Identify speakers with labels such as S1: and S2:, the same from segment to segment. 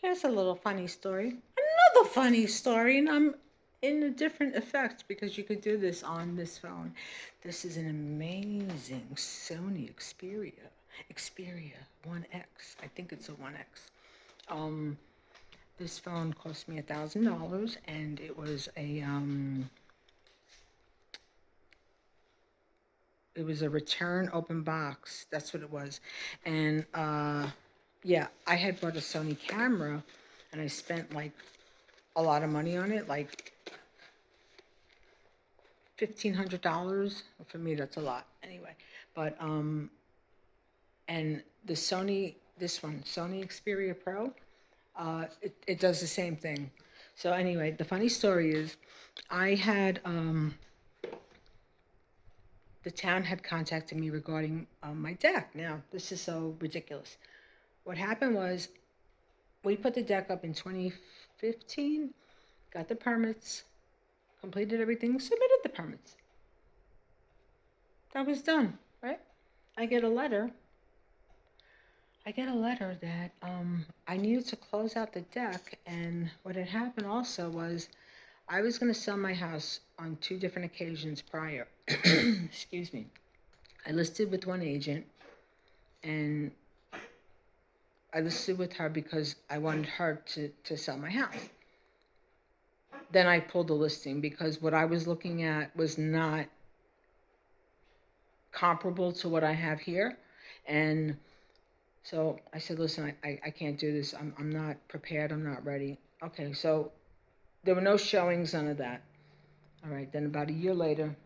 S1: Here's a little funny story. Another funny story, and I'm in a different effect because you could do this on this phone. This is an amazing Sony Xperia 1X. I think it's a 1X. This phone cost me $1,000, and it was a return open box. That's what it was, and yeah, I had bought a Sony camera, and I spent like a lot of money on it, like $1,500. For me, that's a lot. Anyway, but and the Sony, this one, Sony Xperia Pro, it does the same thing. So anyway, the funny story is, I had the town had contacted me regarding my deck. Now, this is so ridiculous. What happened was, we put the deck up in 2015, got the permits, completed everything, submitted the permits. That was done, right? I get a letter that I needed to close out the deck, and what had happened also was I was going to sell my house on 2 different occasions prior. Excuse me. I listed with one agent, and I listed with her because I wanted her to sell my house. Then I pulled the listing because what I was looking at was not comparable to what I have here. And so I said, listen, I can't do this. I'm not prepared. I'm not ready. Okay, so there were no showings, none of that. All right, then about a year later,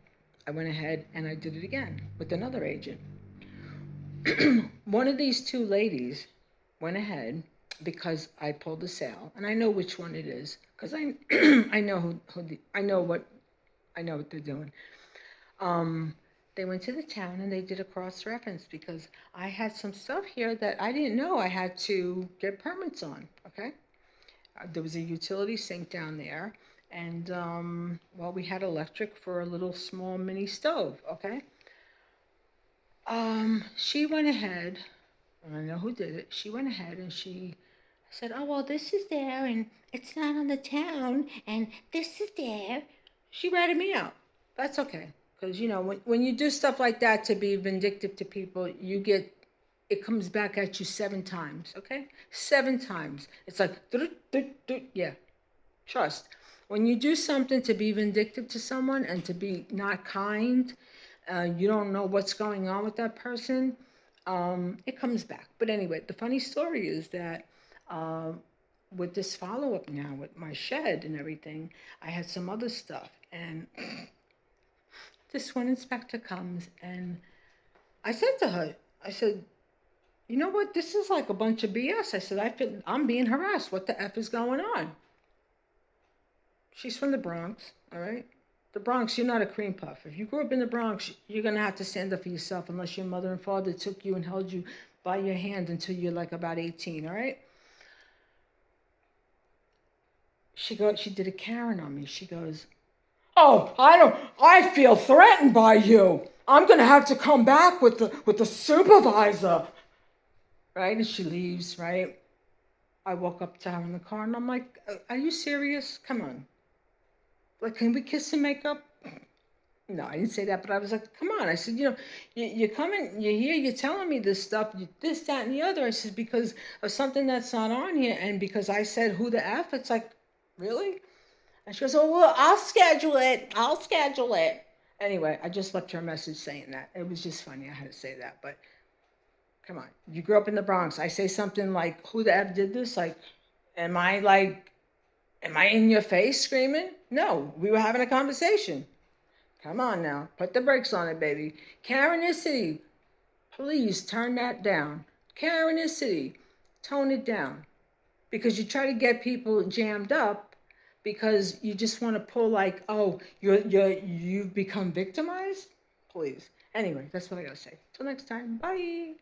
S1: I went ahead and I did it again with another agent. One of these 2 ladies went ahead because I pulled the sale, and I know which one it is because I I know I know what they're doing. They went to the town and they did a cross-reference because I had some stuff here that I didn't know I had to get permits on. Okay, there was a utility sink down there, and well, we had electric for a little small mini stove. Okay, she went ahead, and I know who did it. She went ahead and she said, "Oh well, this is there, and it's not on the town, and this is there." She ratted me out. That's okay, because you know when you do stuff like that to be vindictive to people, you get it comes back at you 7 times. Okay, 7 times. It's like yeah. Trust. When you do something to be vindictive to someone and to be not kind, you don't know what's going on with that person. It comes back. But anyway, the funny story is that with this follow-up now, with my shed and everything, I had some other stuff. And this one inspector comes, and I said to her, I said, you know what? This is like a bunch of BS. I said, I'm being harassed. What the F is going on? She's from the Bronx, all right? The Bronx, you're not a cream puff. If you grew up in the Bronx, you're going to have to stand up for yourself unless your mother and father took you and held you by your hand until you're like about 18, all right? She did a Karen on me. She goes, "Oh, I feel threatened by you. I'm going to have to come back with the supervisor." Right? And she leaves, right? I walk up to her in the car and I'm like, "Are you serious? Come on. Like, can we kiss and make up?" No, I didn't say that, but I was like, come on. I said, you know, you're coming, you're here, you're telling me this stuff, this, that, and the other. I said, because of something that's not on here, and because I said, who the F? It's like, really? And she goes, oh, well, I'll schedule it. I'll schedule it. Anyway, I just left her a message saying that. It was just funny. I had to say that. But come on. You grew up in the Bronx. I say something like, who the F did this? Like, am I in your face screaming? No, we were having a conversation. Come on now. Put the brakes on it, baby. Karenicity. Please turn that down. Karenicity. Tone it down. Because you try to get people jammed up because you just want to pull like, oh, you've become victimized? Please. Anyway, that's what I got to say. Till next time. Bye.